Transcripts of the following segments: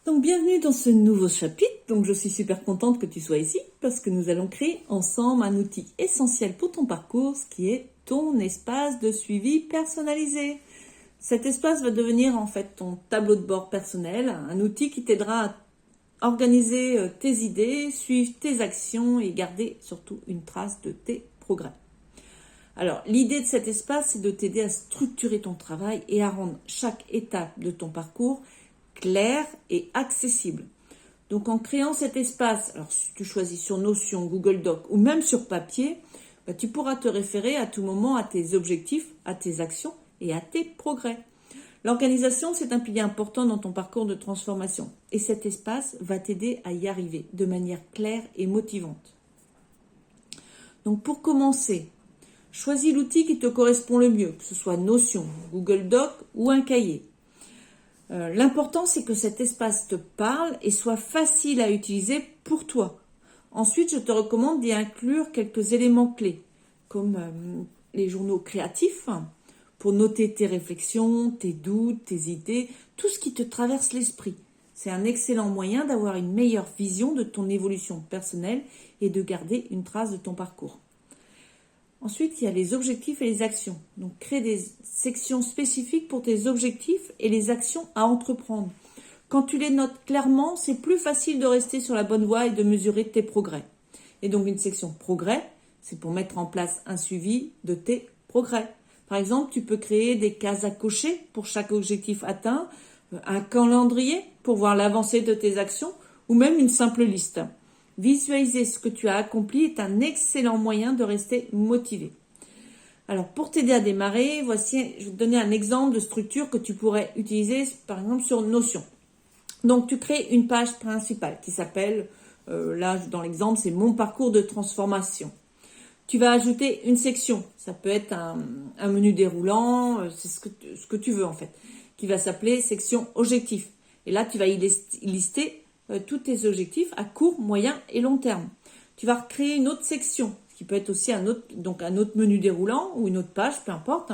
Donc bienvenue dans ce nouveau chapitre. Donc je suis super contente que tu sois ici parce que nous allons créer ensemble un outil essentiel pour ton parcours, ce qui est ton espace de suivi personnalisé. Cet espace va devenir en fait ton tableau de bord personnel, un outil qui t'aidera à organiser tes idées, suivre tes actions et garder surtout une trace de tes progrès. Alors, l'idée de cet espace, c'est de t'aider à structurer ton travail et à rendre chaque étape de ton parcours claire et accessible. Donc, en créant cet espace, alors si tu choisis sur Notion, Google Doc ou même sur papier, tu pourras te référer à tout moment à tes objectifs, à tes actions et à tes progrès. L'organisation, c'est un pilier important dans ton parcours de transformation et cet espace va t'aider à y arriver de manière claire et motivante. Donc, pour commencer, choisis l'outil qui te correspond le mieux, que ce soit Notion, Google Doc ou un cahier. L'important, c'est que cet espace te parle et soit facile à utiliser pour toi. Ensuite, je te recommande d'y inclure quelques éléments clés, comme les journaux créatifs, pour noter tes réflexions, tes doutes, tes idées, tout ce qui te traverse l'esprit. C'est un excellent moyen d'avoir une meilleure vision de ton évolution personnelle et de garder une trace de ton parcours. Ensuite, il y a les objectifs et les actions. Donc, crée des sections spécifiques pour tes objectifs et les actions à entreprendre. Quand tu les notes clairement, c'est plus facile de rester sur la bonne voie et de mesurer tes progrès. Et donc, une section progrès, c'est pour mettre en place un suivi de tes progrès. Par exemple, tu peux créer des cases à cocher pour chaque objectif atteint, un calendrier pour voir l'avancée de tes actions ou même une simple liste. Visualiser ce que tu as accompli est un excellent moyen de rester motivé. Alors, pour t'aider à démarrer, voici, je vais te donner un exemple de structure que tu pourrais utiliser, par exemple, sur Notion. Donc, tu crées une page principale qui s'appelle, là, dans l'exemple, c'est mon parcours de transformation. Tu vas ajouter une section, ça peut être un menu déroulant, c'est ce que tu veux en fait, qui va s'appeler section objectifs. Et là, tu vas y lister tous tes objectifs à court, moyen et long terme. Tu vas créer une autre section, qui peut être aussi un autre menu déroulant ou une autre page, peu importe.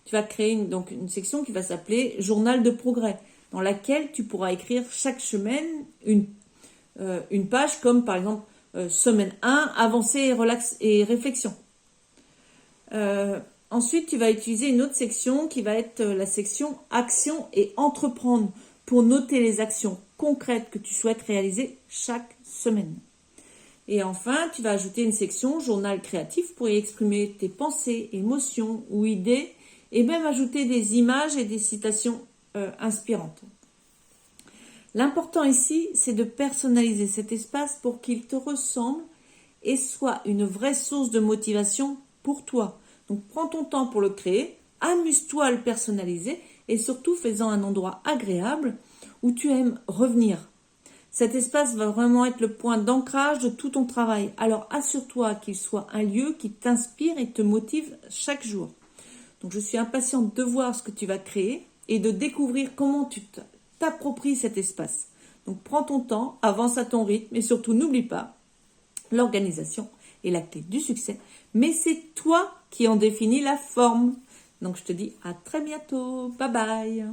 Tu vas créer une section qui va s'appeler journal de progrès, dans laquelle tu pourras écrire chaque semaine une page comme par exemple semaine 1, avancée et réflexion. Ensuite, tu vas utiliser une autre section qui va être la section action et entreprendre pour noter les actions concrètes que tu souhaites réaliser chaque semaine. Et enfin, tu vas ajouter une section journal créatif pour y exprimer tes pensées, émotions ou idées et même ajouter des images et des citations inspirantes. L'important ici, c'est de personnaliser cet espace pour qu'il te ressemble et soit une vraie source de motivation pour toi. Donc, prends ton temps pour le créer, amuse-toi à le personnaliser et surtout fais-en un endroit agréable où tu aimes revenir. Cet espace va vraiment être le point d'ancrage de tout ton travail. Alors, assure-toi qu'il soit un lieu qui t'inspire et te motive chaque jour. Donc, je suis impatiente de voir ce que tu vas créer et de découvrir comment tu t'appropries cet espace. Donc, prends ton temps, avance à ton rythme et surtout, n'oublie pas, l'organisation est la clé du succès, mais c'est toi qui en définis la forme. Donc, je te dis à très bientôt. Bye bye.